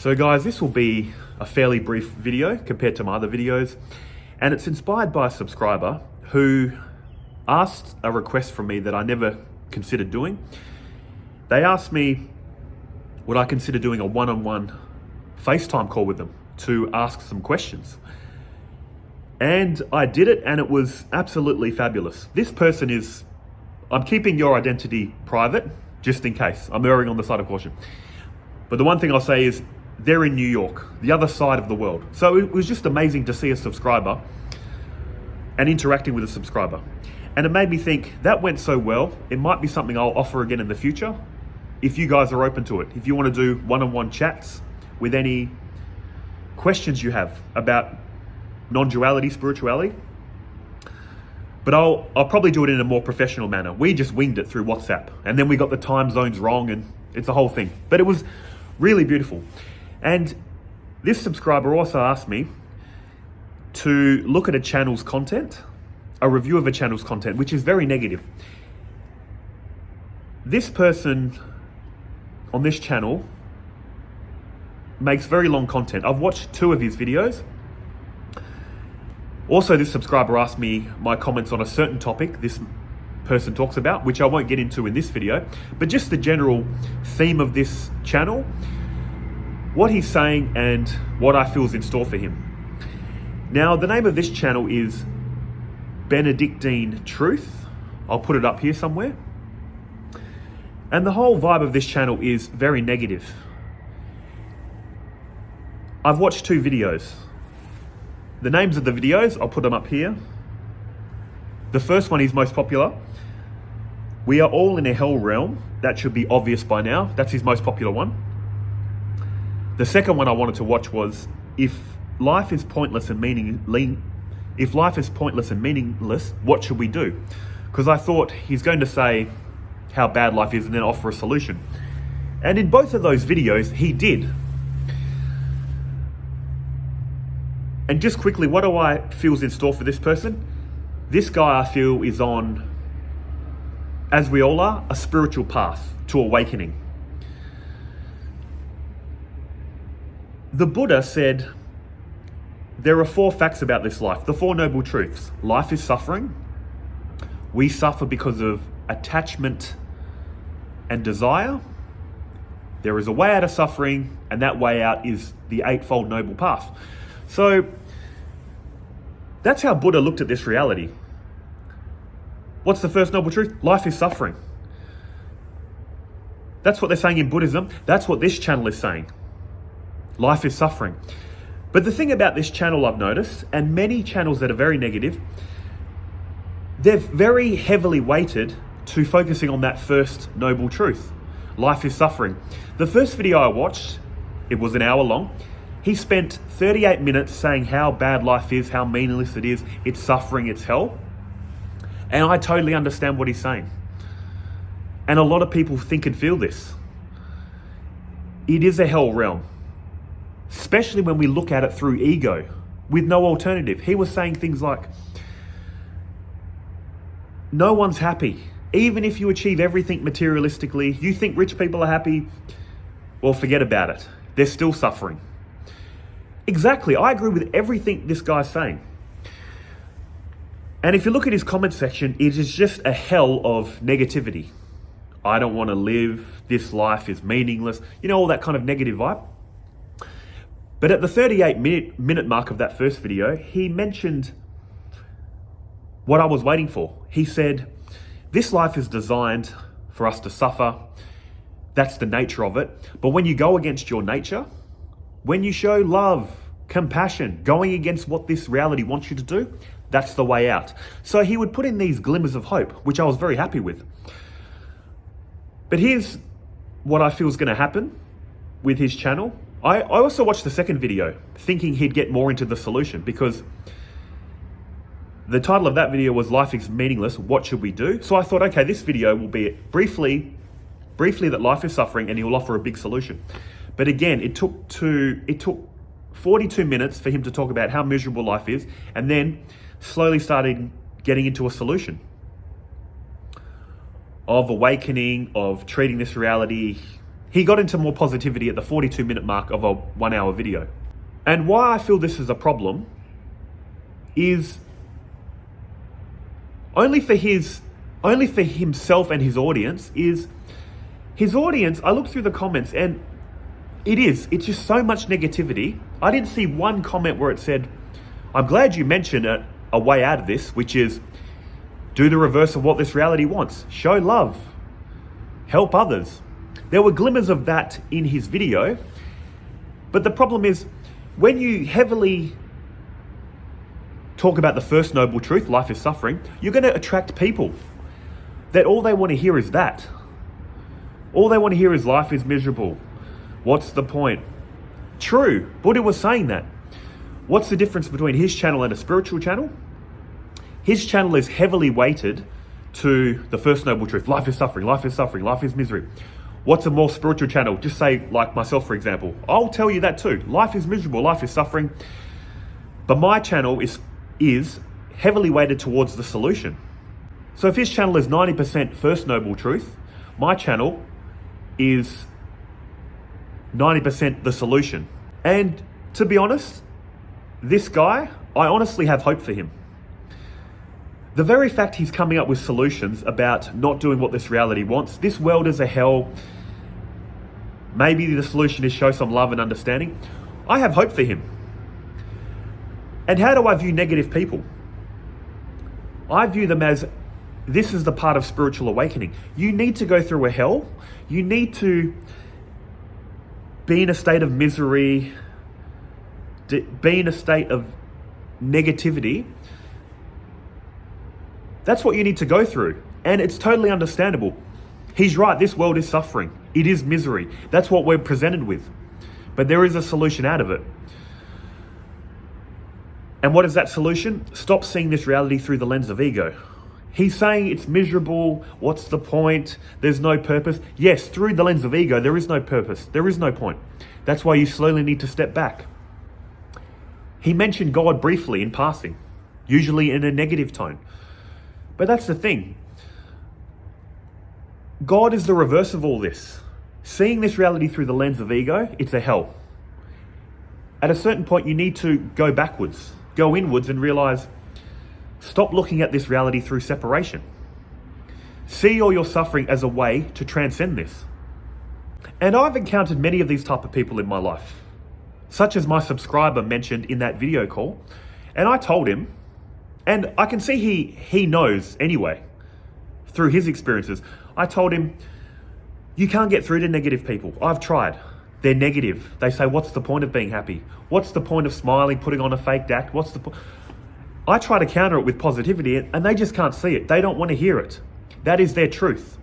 So guys, this will be a fairly brief video compared to my other videos, and it's inspired by a subscriber who asked a request from me that I never considered doing. They asked me, would I consider doing a one-on-one FaceTime call with them to ask some questions? And I did it, and it was absolutely fabulous. This person is, I'm keeping your identity private, just in case. I'm erring on the side of caution. But the one thing I'll say is, they're in New York, the other side of the world. So it was just amazing to see a subscriber and interacting with a subscriber. And it made me think, that went so well, it might be something I'll offer again in the future, if you guys are open to it. If you want to do one-on-one chats with any questions you have about non-duality, spirituality. But I'll probably do it in a more professional manner. We just winged it through WhatsApp, and then we got the time zones wrong, and it's a whole thing. But it was really beautiful. And this subscriber also asked me to look at a channel's content, a review of a channel's content, which is very negative. This person on this channel makes very long content. I've watched 2 of his videos. Also, this subscriber asked me my comments on a certain topic this person talks about, which I won't get into in this video, but just the general theme of this channel, what he's saying and what I feel is in store for him. Now, the name of this channel is Benedictine Truth. I'll put it up here somewhere. And the whole vibe of this channel is very negative. I've watched 2 videos. The names of the videos, I'll put them up here. The first one is most popular. We are all in a hell realm. That should be obvious by now. That's his most popular one. The second one I wanted to watch was, if life is pointless and meaningless, what should we do? Because I thought he's going to say how bad life is and then offer a solution. And in both of those videos, he did. And just quickly, what do I feel is in store for this person? This guy, I feel, is on, as we all are, a spiritual path to awakening. The Buddha said, there are 4 facts about this life, the 4 noble truths. Life is suffering. We suffer because of attachment and desire. There is a way out of suffering, and that way out is the 8-fold noble path. So that's how Buddha looked at this reality. What's the first noble truth? Life is suffering. That's what they're saying in Buddhism. That's what this channel is saying. Life is suffering. But the thing about this channel I've noticed, and many channels that are very negative, they've very heavily weighted to focusing on that first noble truth. Life is suffering. The first video I watched, it was an hour long. He spent 38 minutes saying how bad life is, how meaningless it is, it's suffering, it's hell. And I totally understand what he's saying. And a lot of people think and feel this. It is a hell realm, especially when we look at it through ego, with no alternative. He was saying things like, no one's happy. Even if you achieve everything materialistically, you think rich people are happy, well, forget about it. They're still suffering. Exactly, I agree with everything this guy's saying. And if you look at his comment section, it is just a hell of negativity. I don't want to live, this life is meaningless, all that kind of negative vibe. But at the 38-minute mark of that first video, he mentioned what I was waiting for. He said, this life is designed for us to suffer. That's the nature of it. But when you go against your nature, when you show love, compassion, going against what this reality wants you to do, that's the way out. So he would put in these glimmers of hope, which I was very happy with. But here's what I feel is going to happen with his channel. I also watched the second video thinking he'd get more into the solution, because the title of that video was Life is Meaningless, What Should We Do? So I thought, okay, this video will be briefly that life is suffering, and he will offer a big solution. But again, it took 42 minutes for him to talk about how miserable life is, and then slowly started getting into a solution of awakening, of treating this reality He got into more positivity at the 42-minute mark of a 1-hour video. And why I feel this is a problem is only for himself and his audience. Is his audience, I look through the comments and it's just so much negativity. I didn't see one comment where it said, I'm glad you mentioned a way out of this, which is do the reverse of what this reality wants. Show love, help others. There were glimmers of that in his video, but the problem is when you heavily talk about the first noble truth, life is suffering, you're going to attract people that all they want to hear is that. All they want to hear is life is miserable. What's the point? True, Buddha was saying that. What's the difference between his channel and a spiritual channel? His channel is heavily weighted to the first noble truth. Life is suffering, life is suffering, life is misery. What's a more spiritual channel? Just say, like myself, for example. I'll tell you that too. Life is miserable, life is suffering. But my channel is heavily weighted towards the solution. So if his channel is 90% first noble truth, my channel is 90% the solution. And to be honest, this guy, I honestly have hope for him. The very fact he's coming up with solutions about not doing what this reality wants, this world is a hell, maybe the solution is show some love and understanding. I have hope for him. And how do I view negative people? I view them as, this is the part of spiritual awakening. You need to go through a hell. You need to be in a state of misery, be in a state of negativity. That's what you need to go through. And it's totally understandable. He's right, this world is suffering. It is misery. That's what we're presented with. But there is a solution out of it. And what is that solution? Stop seeing this reality through the lens of ego. He's saying it's miserable. What's the point? There's no purpose. Yes, through the lens of ego, there is no purpose. There is no point. That's why you slowly need to step back. He mentioned God briefly in passing, usually in a negative tone. But that's the thing. God is the reverse of all this. Seeing this reality through the lens of ego, it's a hell. At a certain point, you need to go backwards, go inwards and realize, stop looking at this reality through separation. See all your suffering as a way to transcend this. And I've encountered many of these type of people in my life, such as my subscriber mentioned in that video call. And I told him, and I can see he knows anyway, through his experiences. I told him, you can't get through to negative people. I've tried. They're negative. They say, what's the point of being happy? What's the point of smiling, putting on a fake act? What's the point? I try to counter it with positivity and they just can't see it. They don't want to hear it. That is their truth.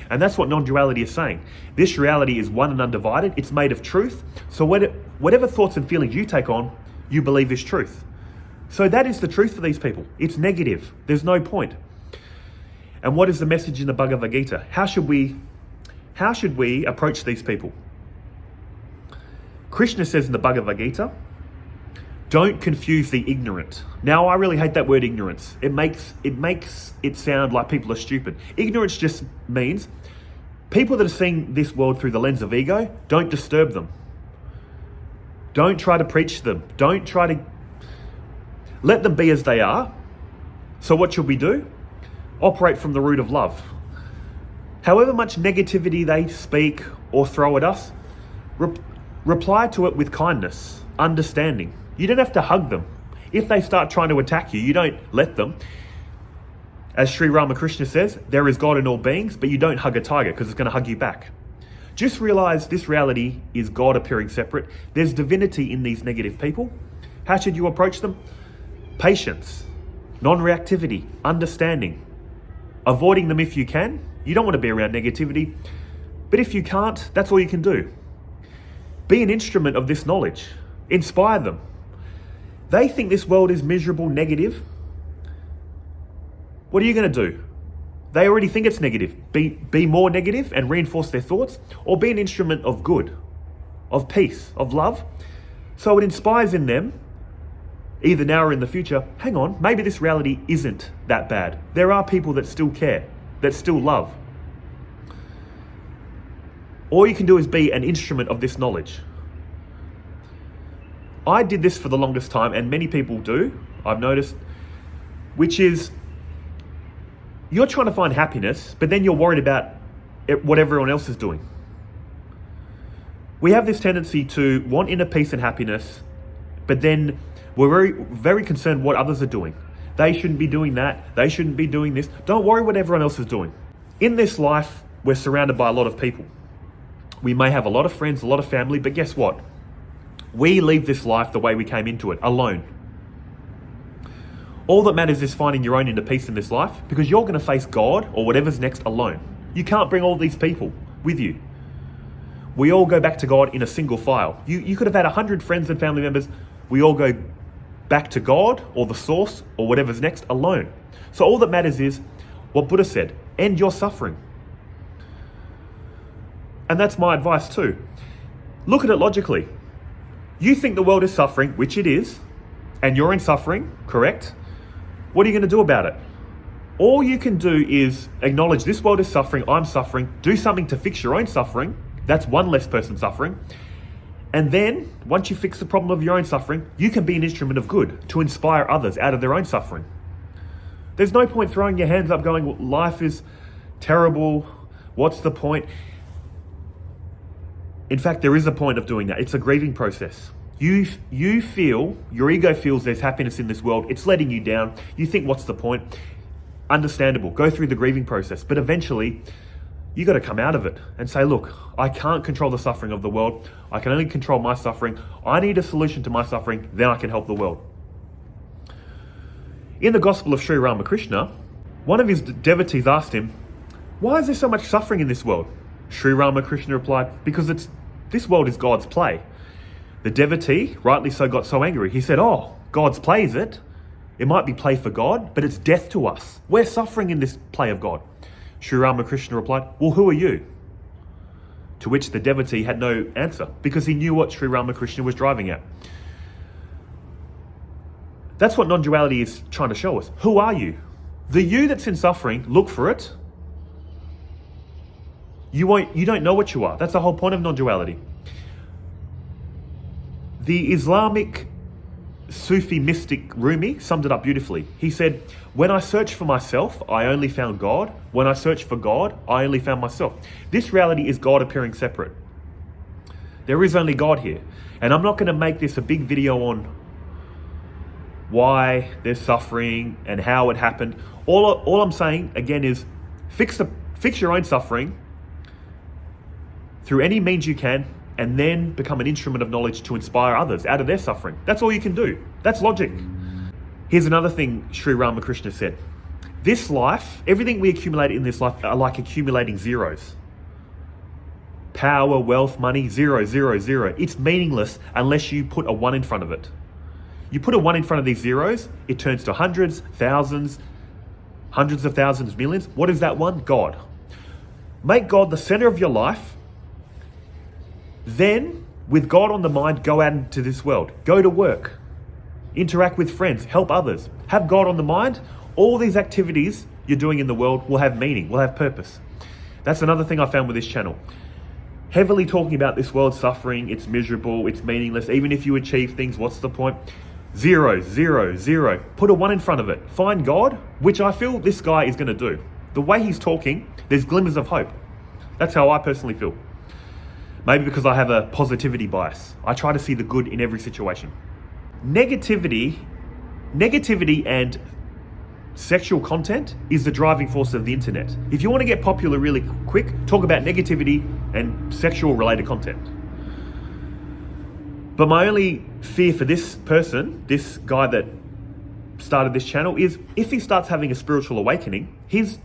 And that's what non-duality is saying. This reality is one and undivided. It's made of truth. So whatever thoughts and feelings you take on, you believe is truth. So that is the truth for these people. It's negative. There's no point. And what is the message in the Bhagavad Gita? How should we approach these people? Krishna says in the Bhagavad Gita, don't confuse the ignorant. Now, I really hate that word ignorance. It makes it sound like people are stupid. Ignorance just means people that are seeing this world through the lens of ego, don't disturb them. Don't try to preach to them. Don't try to let them be as they are. So what should we do? Operate from the root of love. However much negativity they speak or throw at us, reply to it with kindness, understanding. You don't have to hug them. If they start trying to attack you, you don't let them. As Sri Ramakrishna says, there is God in all beings, but you don't hug a tiger because it's going to hug you back. Just realize this reality is God appearing separate. There's divinity in these negative people. How should you approach them? Patience, non-reactivity, understanding, avoiding them if you can. You don't want to be around negativity, but if you can't, that's all you can do. Be an instrument of this knowledge. Inspire them. They think this world is miserable, negative. What are you going to do? They already think it's negative. Be more negative and reinforce their thoughts, or be an instrument of good, of peace, of love. So it inspires in them, either now or in the future, hang on, maybe this reality isn't that bad. There are people that still care, that still love. All you can do is be an instrument of this knowledge. I did this for the longest time, and many people do, I've noticed, which is you're trying to find happiness, but then you're worried about what everyone else is doing. We have this tendency to want inner peace and happiness, but then we're very, very concerned what others are doing. They shouldn't be doing that. They shouldn't be doing this. Don't worry what everyone else is doing. In this life, we're surrounded by a lot of people. We may have a lot of friends, a lot of family, but guess what? We leave this life the way we came into it, alone. All that matters is finding your own inner peace in this life, because you're going to face God or whatever's next alone. You can't bring all these people with you. We all go back to God in a single file. You could have had 100 friends and family members. We all go back to God or the source or whatever's next alone. So all that matters is what Buddha said, end your suffering. And that's my advice too. Look at it logically. You think the world is suffering, which it is, and you're in suffering, correct? What are you going to do about it? All you can do is acknowledge this world is suffering, I'm suffering, do something to fix your own suffering. That's one less person suffering. And then, once you fix the problem of your own suffering, you can be an instrument of good to inspire others out of their own suffering. There's no point throwing your hands up going, well, life is terrible, what's the point? In fact, there is a point of doing that. It's a grieving process. You feel, your ego feels there's happiness in this world. It's letting you down. You think, what's the point? Understandable. Go through the grieving process. But eventually, you got to come out of it and say, look, I can't control the suffering of the world. I can only control my suffering. I need a solution to my suffering. Then I can help the world. In the Gospel of Sri Ramakrishna, one of his devotees asked him, why is there so much suffering in this world? Sri Ramakrishna replied, because this world is God's play. The devotee, rightly so, got so angry. He said, oh, God's play, is it? It might be play for God, but it's death to us. We're suffering in this play of God. Sri Ramakrishna replied, well, who are you? To which the devotee had no answer, because he knew what Sri Ramakrishna was driving at. That's what non-duality is trying to show us. Who are you? The you that's in suffering, look for it. You don't know what you are. That's the whole point of non-duality. The Islamic Sufi mystic Rumi summed it up beautifully. He said, when I searched for myself, I only found God. When I searched for God, I only found myself. This reality is God appearing separate. There is only God here. And I'm not going to make this a big video on why there's suffering and how it happened. All I'm saying, again, is fix your own suffering through any means you can, and then become an instrument of knowledge to inspire others out of their suffering. That's all you can do. That's logic. Here's another thing Sri Ramakrishna said. This life, everything we accumulate in this life are like accumulating zeros. Power, wealth, money, zero, zero, zero. It's meaningless unless you put a 1 in front of it. You put a 1 in front of these zeros, it turns to hundreds, thousands, hundreds of thousands, millions. What is that one? God. Make God the center of your life. Then, with God on the mind, go out into this world. Go to work. Interact with friends. Help others. Have God on the mind. All these activities you're doing in the world will have meaning, will have purpose. That's another thing I found with this channel. Heavily talking about this world suffering, it's miserable, it's meaningless. Even if you achieve things, what's the point? Zero, zero, zero. Put a 1 in front of it. Find God, which I feel this guy is going to do. The way he's talking, there's glimmers of hope. That's how I personally feel. Maybe because I have a positivity bias. I try to see the good in every situation. Negativity and sexual content is the driving force of the internet. If you want to get popular really quick, talk about negativity and sexual related content. But my only fear for this person, this guy that started this channel, is if he starts having a spiritual awakening, his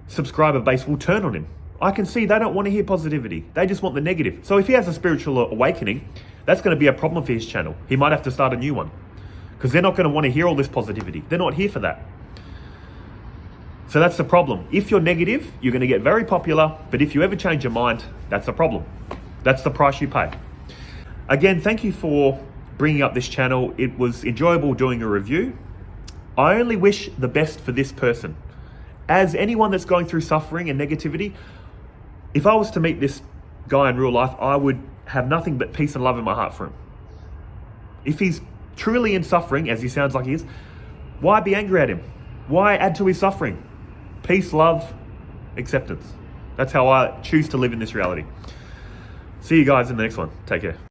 subscriber base will turn on him. I can see they don't want to hear positivity. They just want the negative. So if he has a spiritual awakening, that's going to be a problem for his channel. He might have to start a new one because they're not going to want to hear all this positivity. They're not here for that. So that's the problem. If you're negative, you're going to get very popular. But if you ever change your mind, that's a problem. That's the price you pay. Again, thank you for bringing up this channel. It was enjoyable doing a review. I only wish the best for this person. As anyone that's going through suffering and negativity, If I was to meet this guy in real life, I would have nothing but peace and love in my heart for him. If he's truly in suffering, as he sounds like he is, why be angry at him? Why add to his suffering? Peace, love, acceptance. That's how I choose to live in this reality. See you guys in the next one. Take care.